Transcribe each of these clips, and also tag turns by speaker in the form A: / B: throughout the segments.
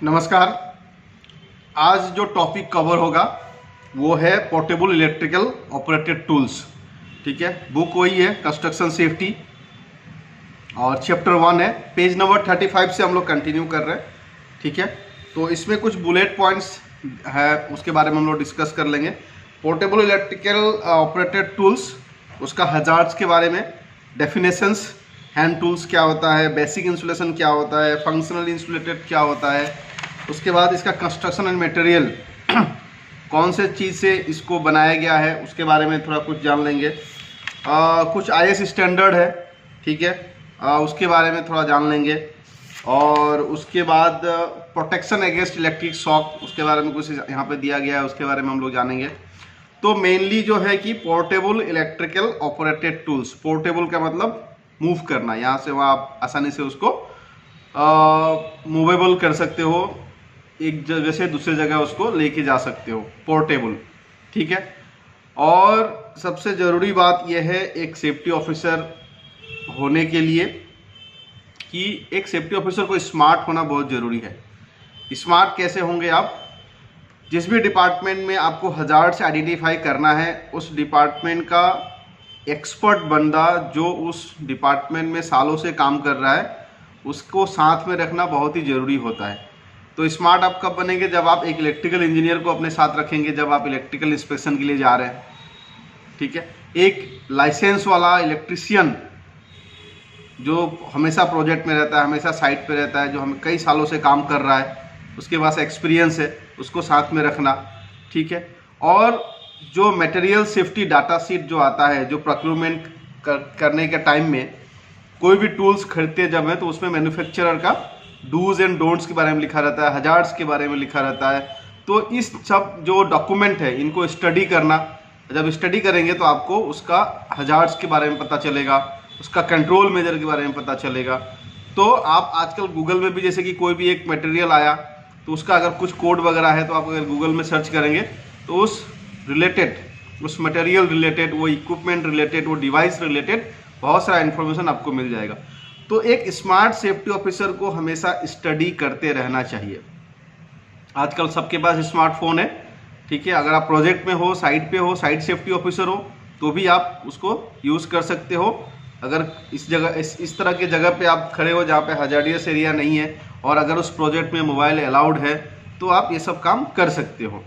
A: नमस्कार। आज जो टॉपिक कवर होगा वो है पोर्टेबल इलेक्ट्रिकल ऑपरेटेड टूल्स। ठीक है, बुक वही है कंस्ट्रक्शन सेफ्टी और चैप्टर 1 है, पेज नंबर 35 से हम लोग कंटिन्यू कर रहे हैं। ठीक है, तो इसमें कुछ बुलेट पॉइंट्स है, उसके बारे में हम लोग डिस्कस कर लेंगे। पोर्टेबल इलेक्ट्रिकल ऑपरेटेड टूल्स, उसका हजार्ड्स के बारे में, डेफिनेशंस, हैंड टूल्स क्या होता है, बेसिक इंसुलेशन क्या होता है, फंक्शनल इंसुलेटेड क्या होता है, उसके बाद इसका कंस्ट्रक्शन एंड मटेरियल कौन से चीज़ से इसको बनाया गया है उसके बारे में थोड़ा कुछ जान लेंगे। कुछ IS स्टैंडर्ड है, ठीक है, उसके बारे में थोड़ा जान लेंगे। और उसके बाद प्रोटेक्शन अगेंस्ट इलेक्ट्रिक शॉक, उसके बारे में कुछ यहाँ पे दिया गया है, उसके बारे में हम लोग जानेंगे। तो मेनली जो है कि portable electrical operated tools, portable का मतलब मूव करना, यहाँ से वहाँ आप आसानी से उसको मूवेबल कर सकते हो, एक जगह से दूसरे जगह उसको लेके जा सकते हो, पोर्टेबल। ठीक है, और सबसे ज़रूरी बात यह है एक सेफ्टी ऑफिसर होने के लिए कि एक सेफ्टी ऑफिसर को स्मार्ट होना बहुत ज़रूरी है। स्मार्ट कैसे होंगे आप? जिस भी डिपार्टमेंट में आपको हजार्ड से आइडेंटिफाई करना है, उस डिपार्टमेंट का एक्सपर्ट बंदा जो उस डिपार्टमेंट में सालों से काम कर रहा है, उसको साथ में रखना बहुत ही ज़रूरी होता है। तो स्मार्ट आप कब बनेंगे? जब आप एक इलेक्ट्रिकल इंजीनियर को अपने साथ रखेंगे, जब आप इलेक्ट्रिकल इंस्पेक्शन के लिए जा रहे हैं। ठीक है, एक लाइसेंस वाला इलेक्ट्रिशियन जो हमेशा प्रोजेक्ट में रहता है, हमेशा साइट पे रहता है, जो हम कई सालों से काम कर रहा है, उसके पास एक्सपीरियंस है, उसको साथ में रखना। ठीक है, और जो मटेरियल सेफ्टी डाटा शीट जो आता है, जो प्रोक्यूरमेंट करने के टाइम में कोई भी टूल्स खरीदते जब है, तो उसमें मैन्युफैक्चरर का डूज एंड डोंट्स के बारे में लिखा रहता है, हजार्ड्स के बारे में लिखा रहता है। तो इस सब जो डॉक्यूमेंट है, इनको स्टडी करना। जब स्टडी करेंगे तो आपको उसका हजार्ड्स के बारे में पता चलेगा, उसका कंट्रोल मेजर के बारे में पता चलेगा। तो आप आजकल गूगल में भी, जैसे कि कोई भी एक मटेरियल आया तो उसका अगर कुछ कोड वगैरह है, तो आप अगर गूगल में सर्च करेंगे तो उस रिलेटेड, उस मटेरियल रिलेटेड, वो इक्विपमेंट रिलेटेड, वो डिवाइस रिलेटेड बहुत सारा इन्फॉर्मेशन आपको मिल जाएगा। तो एक स्मार्ट सेफ्टी ऑफिसर को हमेशा स्टडी करते रहना चाहिए। आजकल सबके पास स्मार्टफोन है। ठीक है, अगर आप प्रोजेक्ट में हो, साइट पे हो, साइट सेफ्टी ऑफिसर हो, तो भी आप उसको यूज़ कर सकते हो। अगर इस जगह इस तरह के जगह पे आप खड़े हो जहाँ पे हजार्डियस एरिया नहीं है, और अगर उस प्रोजेक्ट में मोबाइल अलाउड है, तो आप ये सब काम कर सकते हो।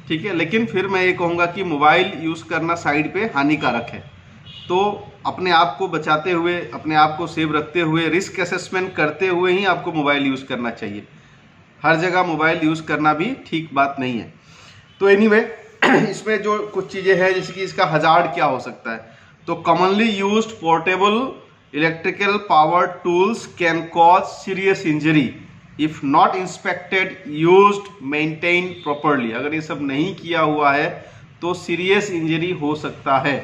A: ठीक है, लेकिन फिर मैं ये कहूँगा कि मोबाइल यूज़ करना साइड पे हानिकारक है। तो अपने आप को बचाते हुए, अपने आप को सेव रखते हुए, रिस्क असेसमेंट करते हुए ही आपको मोबाइल यूज़ करना चाहिए। हर जगह मोबाइल यूज़ करना भी ठीक बात नहीं है। तो एनीवे इसमें जो कुछ चीज़ें हैं, जैसे कि इसका हजार्ड क्या हो सकता है, तो commonly used portable electrical power tools can cause serious injury if not inspected, used, maintain properly. अगर ये सब नहीं किया हुआ है तो सीरियस इंजरी हो सकता है।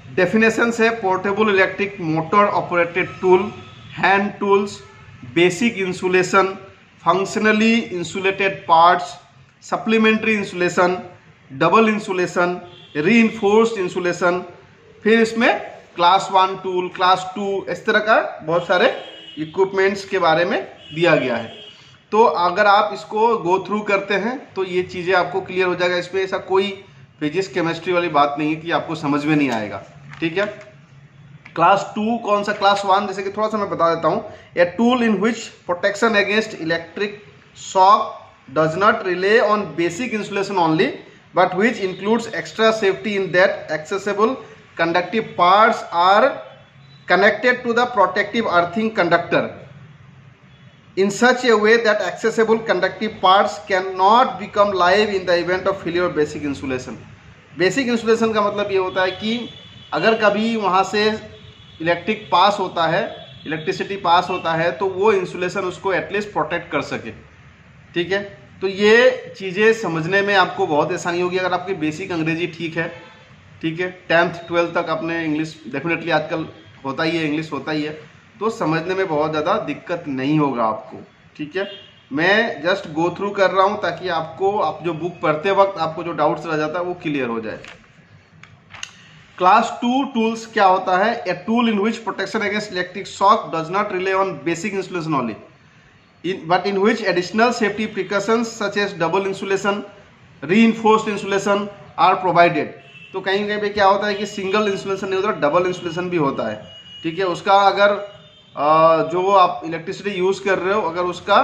A: डेफिनेशंस है, portable electric motor operated tool, hand tools, basic insulation, functionally insulated parts, supplementary insulation, double insulation, reinforced insulation, फिर इसमें क्लास 1 टूल, क्लास 2, इस तरह का बहुत सारे इक्विपमेंट्स के बारे में दिया गया है। तो अगर आप इसको गो थ्रू करते हैं तो ये चीज़ें आपको क्लियर हो जाएगा। इसमें ऐसा कोई फिजिक्स केमिस्ट्री वाली बात नहीं है कि आपको समझ में नहीं आएगा। ठीक है, क्लास 2 कौन सा? क्लास 1 जैसे कि थोड़ा सा मैं बता देता हूँ। A tool in which protection against electric shock does not rely on basic insulation only, but which includes extra safety in that accessible conductive parts are connected to the protective earthing conductor in such a way that accessible conductive parts cannot become live in the event of failure of basic insulation. Basic insulation का मतलब ये होता है कि अगर कभी वहाँ से इलेक्ट्रिक पास होता है, इलेक्ट्रिसिटी पास होता है, तो वो इंसुलेशन उसको एटलीस्ट प्रोटेक्ट कर सके। ठीक है, तो ये चीज़ें समझने में आपको बहुत आसानी होगी अगर आपकी बेसिक अंग्रेजी ठीक है। ठीक है, 10th 12th तक आपने इंग्लिश, डेफिनेटली आजकल होता ही है, इंग्लिश होता ही है, तो समझने में बहुत ज़्यादा दिक्कत नहीं होगा आपको। ठीक है, मैं जस्ट गो थ्रू कर रहा हूँ ताकि आपको, आप जो बुक पढ़ते वक्त आपको जो डाउट्स रह जाता है वो क्लियर हो जाए। क्लास 2 टूल्स क्या होता है? A tool in which protection against electric shock does not rely on basic insulation only. but in which additional safety precautions such as double insulation, reinforced insulation are provided। तो कहीं कहीं पे क्या होता है कि सिंगल इंसुलेशन नहीं होता, डबल इंसुलेशन भी होता है, ठीक है। उसका अगर जो आप इलेक्ट्रिसिटी यूज़ कर रहे हो अगर उसका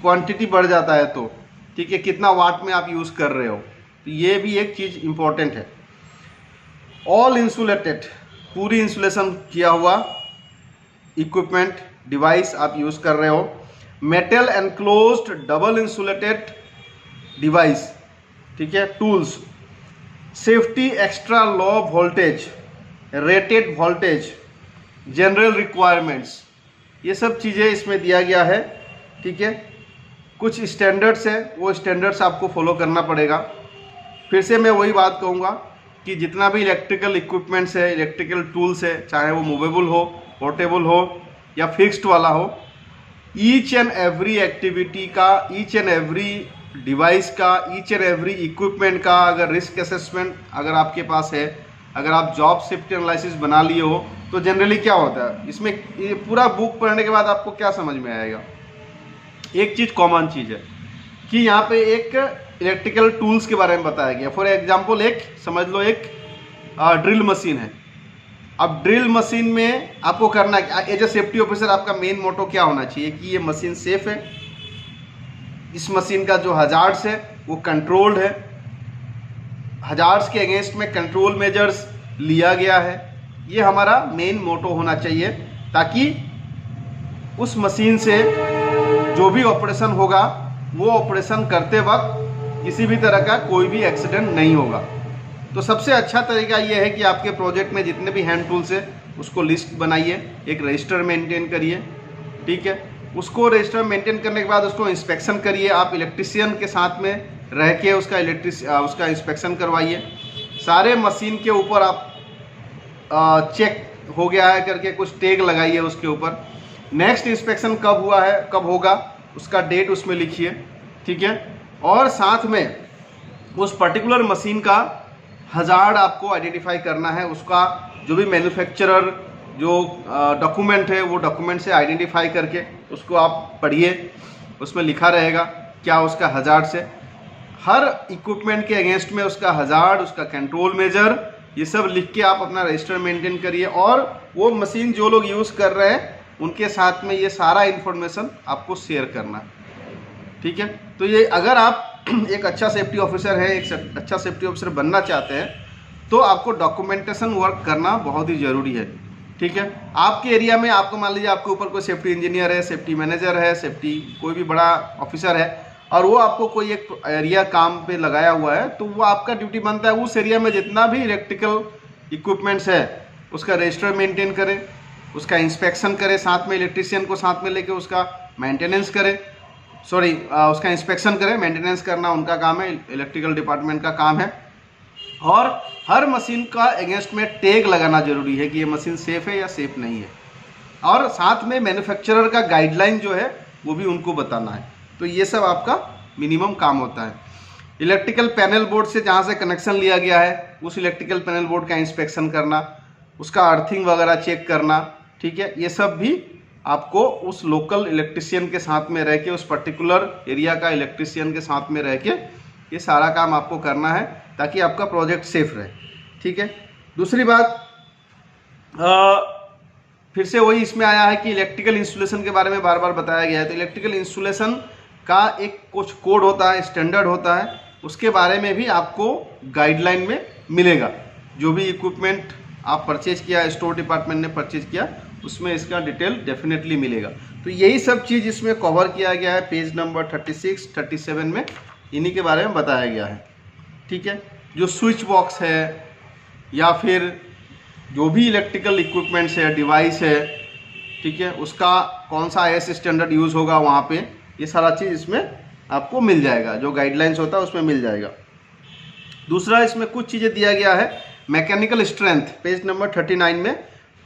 A: क्वांटिटी बढ़ जाता है तो, ठीक है, कितना वाट में आप यूज़ कर रहे हो, तो ये भी एक चीज़ इम्पॉर्टेंट है। ऑल इंसुलेटेड, पूरी इंसुलेशन किया हुआ इक्विपमेंट डिवाइस आप यूज़ कर रहे हो। Metal enclosed double insulated device, ठीक है, tools. Safety extra low voltage, rated voltage, general requirements, ये सब चीज़ें इसमें दिया गया है, ठीक है। कुछ स्टैंडर्ड्स है, वो स्टैंडर्ड्स आपको फॉलो करना पड़ेगा। फिर से मैं वही बात कहूँगा कि जितना भी इलेक्ट्रिकल इक्विपमेंट्स है, इलेक्ट्रिकल टूल्स है, चाहे वो मूवेबल हो, पोर्टेबल हो या फिक्स्ड वाला हो, ईच एंड एवरी एक्टिविटी का, ईच एंड एवरी डिवाइस का, ईच एंड एवरी इक्विपमेंट का अगर रिस्क असेसमेंट अगर आपके पास है, अगर आप जॉब सेफ्टी एनालिसिस बना लिए हो, तो जनरली क्या होता है इसमें, ये पूरा बुक पढ़ने के बाद आपको क्या समझ में आएगा, एक चीज़ कॉमन चीज़ है कि यहाँ पे एक इलेक्ट्रिकल टूल्स के बारे में बताया गया। फॉर एग्जांपल एक समझ लो, एक ड्रिल मशीन है। अब ड्रिल मशीन में आपको करना है, एज ए सेफ्टी ऑफिसर आपका मेन मोटो क्या होना चाहिए कि ये मशीन सेफ है, इस मशीन का जो हजार्ड्स है वो कंट्रोल्ड है, हजार्ड्स के अगेंस्ट में कंट्रोल मेजर्स लिया गया है। ये हमारा मेन मोटो होना चाहिए, ताकि उस मशीन से जो भी ऑपरेशन होगा वो ऑपरेशन करते वक्त किसी भी तरह का कोई भी एक्सीडेंट नहीं होगा। तो सबसे अच्छा तरीका ये है कि आपके प्रोजेक्ट में जितने भी हैंड टूल्स है उसको लिस्ट बनाइए, एक रजिस्टर मेंटेन करिए, ठीक है। उसको रजिस्टर मेंटेन करने के बाद उसको इंस्पेक्शन करिए, आप इलेक्ट्रिशियन के साथ में रह के उसका इंस्पेक्शन करवाइए। सारे मशीन के ऊपर आप चेक हो गया है करके कुछ टैग लगाइए उसके ऊपर। नेक्स्ट इंस्पेक्शन कब हुआ है, कब होगा, उसका डेट उसमें लिखिए, ठीक है। और साथ में उस पर्टिकुलर मशीन का हजार्ड आपको आइडेंटिफाई करना है, उसका जो भी मैन्युफैक्चरर जो डॉक्यूमेंट है वो डॉक्यूमेंट से आइडेंटिफाई करके उसको आप पढ़िए, उसमें लिखा रहेगा क्या उसका हजार्ड से, हर इक्विपमेंट के अगेंस्ट में उसका हजार्ड, उसका कंट्रोल मेजर, ये सब लिख के आप अपना रजिस्टर मेंटेन करिए। और वो मशीन जो लोग यूज़ कर रहे हैं उनके साथ में ये सारा इन्फॉर्मेशन आपको शेयर करना, ठीक है। तो ये अगर आप एक अच्छा सेफ्टी ऑफिसर है, एक अच्छा सेफ्टी ऑफिसर बनना चाहते हैं, तो आपको डॉक्यूमेंटेशन वर्क करना बहुत ही ज़रूरी है, ठीक है। आपके एरिया में आपको मान लीजिए आपके ऊपर कोई सेफ्टी इंजीनियर है, सेफ्टी मैनेजर है, सेफ्टी कोई भी बड़ा ऑफिसर है, और वो आपको कोई एक एरिया काम पे लगाया हुआ है, तो वो आपका ड्यूटी बनता है उस एरिया में जितना भी इलेक्ट्रिकल इक्विपमेंट्स है उसका रजिस्टर मेंटेन करें, उसका इंस्पेक्शन करें, साथ में इलेक्ट्रिशियन को साथ में लेके उसका मेंटेनेंस करें, उसका इंस्पेक्शन करें। मेंटेनेंस करना उनका काम है, इलेक्ट्रिकल डिपार्टमेंट का काम है। और हर मशीन का अगेंस्ट में टैग लगाना जरूरी है कि ये मशीन सेफ है या सेफ नहीं है, और साथ में मैन्युफैक्चरर का गाइडलाइन जो है वो भी उनको बताना है। तो ये सब आपका मिनिमम काम होता है। इलेक्ट्रिकल पैनल बोर्ड से जहाँ से कनेक्शन लिया गया है उस इलेक्ट्रिकल पैनल बोर्ड का इंस्पेक्शन करना, उसका अर्थिंग वगैरह चेक करना, ठीक है। ये सब भी आपको उस लोकल इलेक्ट्रिशियन के साथ में रह के, उस पर्टिकुलर एरिया का इलेक्ट्रिशियन के साथ में रह के ये सारा काम आपको करना है, ताकि आपका प्रोजेक्ट सेफ रहे, ठीक है। दूसरी बात फिर से वही इसमें आया है कि इलेक्ट्रिकल इंस्टॉलेशन के बारे में बार बार बताया गया है। तो इलेक्ट्रिकल इंस्टॉलेशन का एक कुछ कोड होता है, स्टैंडर्ड होता है, उसके बारे में भी आपको गाइडलाइन में मिलेगा। जो भी इक्विपमेंट आप परचेज किया, स्टोर डिपार्टमेंट ने परचेज किया, उसमें इसका डिटेल डेफिनेटली मिलेगा। तो यही सब चीज़ इसमें कवर किया गया है पेज नंबर 36, 37 में इन्हीं के बारे में बताया गया है, ठीक है। जो स्विच बॉक्स है या फिर जो भी इलेक्ट्रिकल इक्विपमेंट्स है, डिवाइस है, ठीक है, उसका कौन सा IS स्टैंडर्ड यूज़ होगा वहाँ पे, ये सारा चीज़ इसमें आपको मिल जाएगा, जो गाइडलाइंस होता है उसमें मिल जाएगा। दूसरा इसमें कुछ चीज़ें दिया गया है, मैकेनिकल स्ट्रेंथ, पेज नंबर 39 में,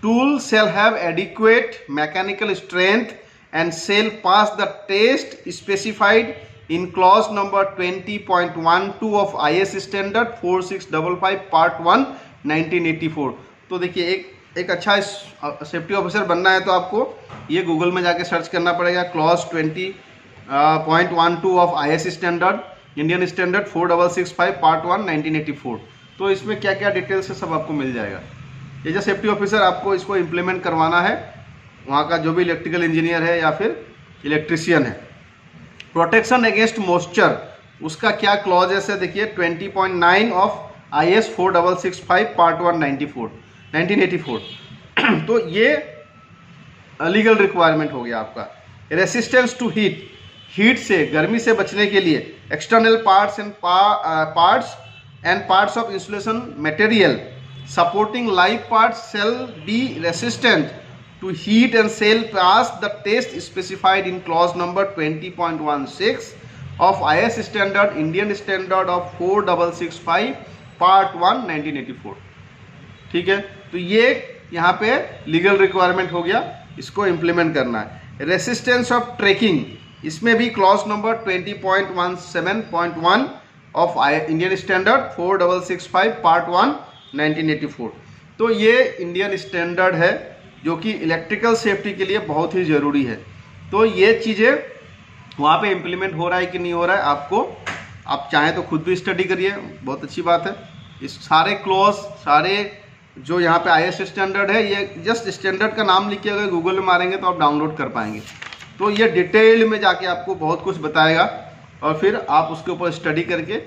A: tool shall have adequate mechanical strength and shall pass the test specified in clause number 20.12 of IS standard 4655 part 1 1984। तो देखिए, एक एक अच्छा सेफ्टी ऑफिसर बनना है तो आपको ये गूगल में जाके सर्च करना पड़ेगा, clause 20.12 of IS standard, Indian standard 4665 part 1 1984। तो इसमें क्या क्या डिटेल्स है सब आपको मिल जाएगा। ये जो सेफ्टी ऑफिसर आपको इसको इम्प्लीमेंट करवाना है, वहाँ का जो भी इलेक्ट्रिकल इंजीनियर है या फिर इलेक्ट्रिशियन है। प्रोटेक्शन अगेंस्ट मॉइस्चर, उसका क्या क्लॉजेस है देखिए, 20.9 ऑफ IS 4665 पार्ट 1 1984। तो ये लीगल रिक्वायरमेंट हो गया आपका। रेसिस्टेंस टू हीट, हीट से, गर्मी से बचने के लिए external parts and parts of insulation material supporting live parts shall be resistant to heat and shall pass the test specified in clause number 20.16 of IS standard, Indian standard of 4665 part 1 1984। ठीक है, तो ये यहाँ पे legal requirement हो गया, इसको implement करना है। रेसिस्टेंस ऑफ ट्रेकिंग, इसमें भी clause number 20.17.1 of Indian standard 4665 part 1 1984। तो ये इंडियन स्टैंडर्ड है जो कि इलेक्ट्रिकल सेफ्टी के लिए बहुत ही ज़रूरी है। तो ये चीज़ें वहाँ पे इम्प्लीमेंट हो रहा है कि नहीं हो रहा है, आपको, आप चाहें तो खुद भी स्टडी करिए, बहुत अच्छी बात है। इस सारे क्लॉज, सारे जो यहाँ पे IS स्टैंडर्ड है, ये जस्ट स्टैंडर्ड का नाम लिख के अगर गूगल में मारेंगे तो आप डाउनलोड कर पाएंगे। तो ये डिटेल में जाके आपको बहुत कुछ बताएगा और फिर आप उसके ऊपर स्टडी करके,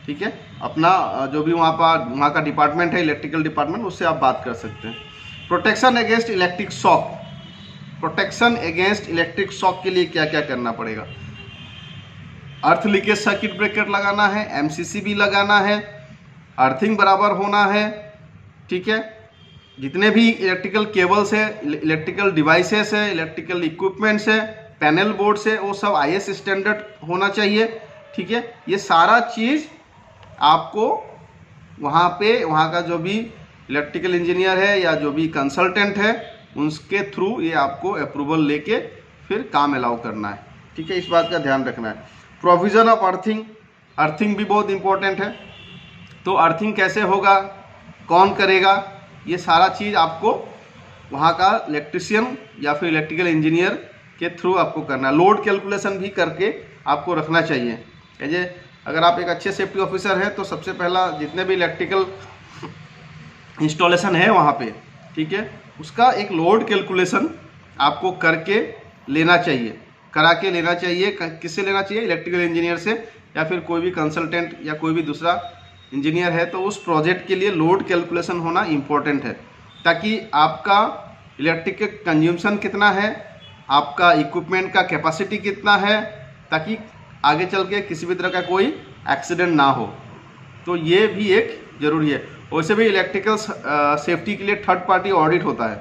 A: ठीक है, अपना जो भी वहाँ का डिपार्टमेंट है, इलेक्ट्रिकल डिपार्टमेंट, उससे आप बात कर सकते हैं। Protection against electric shock, protection against electric shock के लिए क्या क्या करना पड़ेगा? अर्थ लीकेज सर्किट ब्रेकर लगाना है, MCC भी लगाना है, अर्थिंग बराबर होना है, ठीक है। जितने भी इलेक्ट्रिकल केबल्स है, इलेक्ट्रिकल डिवाइसेस है, इलेक्ट्रिकल इक्विपमेंट्स है, पैनल बोर्ड्स है, वो सब IS स्टैंडर्ड होना चाहिए, ठीक है। ये सारा चीज़ आपको वहाँ का जो भी इलेक्ट्रिकल इंजीनियर है या जो भी कंसल्टेंट है, उनके थ्रू ये आपको अप्रूवल लेके फिर काम अलाउ करना है, ठीक है। इस बात का ध्यान रखना है। प्रोविज़न ऑफ अर्थिंग, अर्थिंग भी बहुत इंपॉर्टेंट है। तो अर्थिंग कैसे होगा, कौन करेगा, ये सारा चीज़ आपको वहाँ का इलेक्ट्रिशियन या फिर इलेक्ट्रिकल इंजीनियर के थ्रू आपको करना है। लोड कैलकुलेशन भी करके आपको रखना चाहिए। जैसे अगर आप एक अच्छे सेफ्टी ऑफिसर हैं तो सबसे पहला जितने भी इलेक्ट्रिकल इंस्टॉलेशन है वहाँ पे, ठीक है, उसका एक लोड कैलकुलेशन आपको करके लेना चाहिए, करा के लेना चाहिए। किससे लेना चाहिए? इलेक्ट्रिकल इंजीनियर से, या फिर कोई भी कंसल्टेंट या कोई भी दूसरा इंजीनियर है तो उस प्रोजेक्ट के लिए लोड कैलकुलेशन होना इम्पोर्टेंट है, ताकि आपका इलेक्ट्रिक कंज्यूमशन कितना है, आपका इक्विपमेंट का कैपेसिटी कितना है, ताकि आगे चल के किसी भी तरह का कोई एक्सीडेंट ना हो। तो ये भी एक ज़रूरी है। वैसे भी इलेक्ट्रिकल सेफ्टी के लिए थर्ड पार्टी ऑडिट होता है,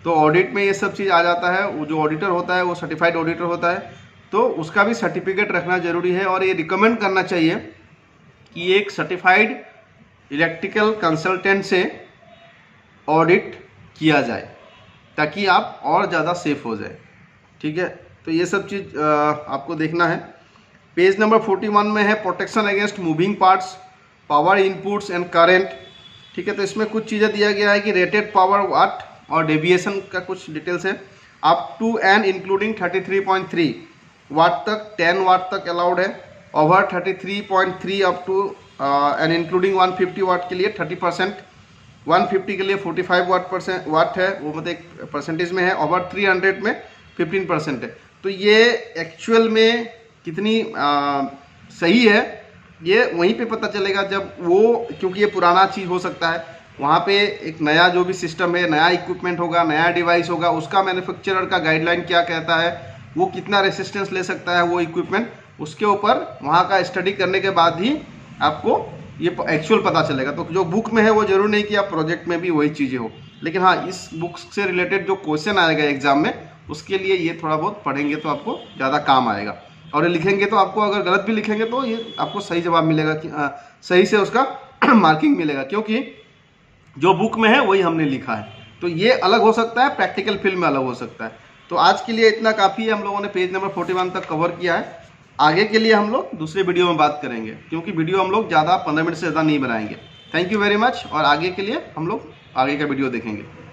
A: तो ऑडिट में ये सब चीज़ आ जाता है। वो जो ऑडिटर होता है वो सर्टिफाइड ऑडिटर होता है, तो उसका भी सर्टिफिकेट रखना ज़रूरी है। और ये रिकमेंड करना चाहिए कि एक सर्टिफाइड इलेक्ट्रिकल कंसल्टेंट से ऑडिट किया जाए, ताकि आप और ज़्यादा सेफ हो जाए, ठीक है। तो ये सब चीज़ आपको देखना है। पेज नंबर 41 में है protection against moving parts, power inputs and current, ठीक है। तो इसमें कुछ चीज़ें दिया गया है कि रेटेड पावर वाट और डेविएशन का कुछ डिटेल्स है। Up to and including 33.3 watt तक, 10 वाट तक अलाउड है। Over 33.3 up to and including 150 watt के लिए 30%, 150 के लिए 45 वाट है, वो मतलब एक परसेंटेज में है। ओवर 300 में 15% है। तो ये एक्चुअल में कितनी सही है, ये वहीं पे पता चलेगा जब वो, क्योंकि ये पुराना चीज़ हो सकता है, वहाँ पे एक नया जो भी सिस्टम है, नया इक्विपमेंट होगा, नया डिवाइस होगा, उसका मैन्युफैक्चरर का गाइडलाइन क्या कहता है, वो कितना रेसिस्टेंस ले सकता है वो इक्विपमेंट, उसके ऊपर वहाँ का स्टडी करने के बाद ही आपको ये एक्चुअल पता चलेगा। तो जो बुक में है वो जरूर नहीं कि आप प्रोजेक्ट में भी वही चीज़ें हो, लेकिन हाँ, इस बुक से रिलेटेड जो क्वेश्चन आएगा एग्जाम में, उसके लिए ये थोड़ा बहुत पढ़ेंगे तो आपको ज़्यादा काम आएगा। और लिखेंगे तो आपको, अगर गलत भी लिखेंगे तो ये आपको सही जवाब मिलेगा, कि सही से उसका मार्किंग मिलेगा, क्योंकि जो बुक में है वही हमने लिखा है। तो ये अलग हो सकता है, प्रैक्टिकल फील्ड में अलग हो सकता है। तो आज के लिए इतना काफ़ी है, हम लोगों ने पेज नंबर 41 तक कवर किया है। आगे के लिए हम लोग दूसरे वीडियो में बात करेंगे, क्योंकि वीडियो हम लोग ज़्यादा 15 मिनट से ज़्यादा नहीं बनाएंगे। Thank you very much. और आगे के लिए हम लोग आगे का वीडियो देखेंगे।